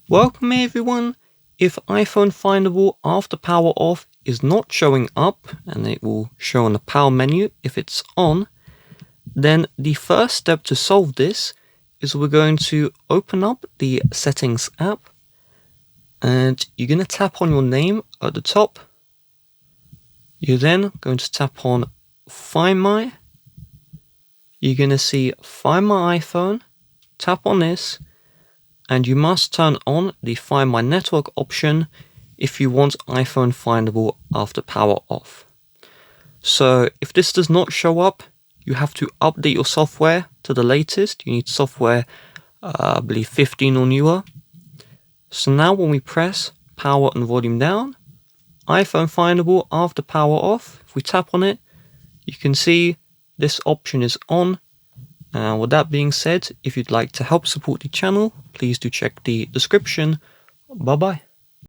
Welcome everyone. If iPhone Findable after power off is not showing up, and it will show on the power menu if it's on, then the first step to solve this is we're going to open up the settings app and you're going to tap on your name at the top. You're then going to tap on Find My. You're going to see Find My iPhone. Tap on this. And you must turn on the Find My Network option if you want iPhone Findable after power off. So if this does not show up, you have to update your software to the latest. You need software, I believe 15 or newer. So now when we press power and volume down, iPhone Findable after power off, if we tap on it, you can see this option is on. With that being said, if you'd like to help support the channel, please do check the description. Bye bye.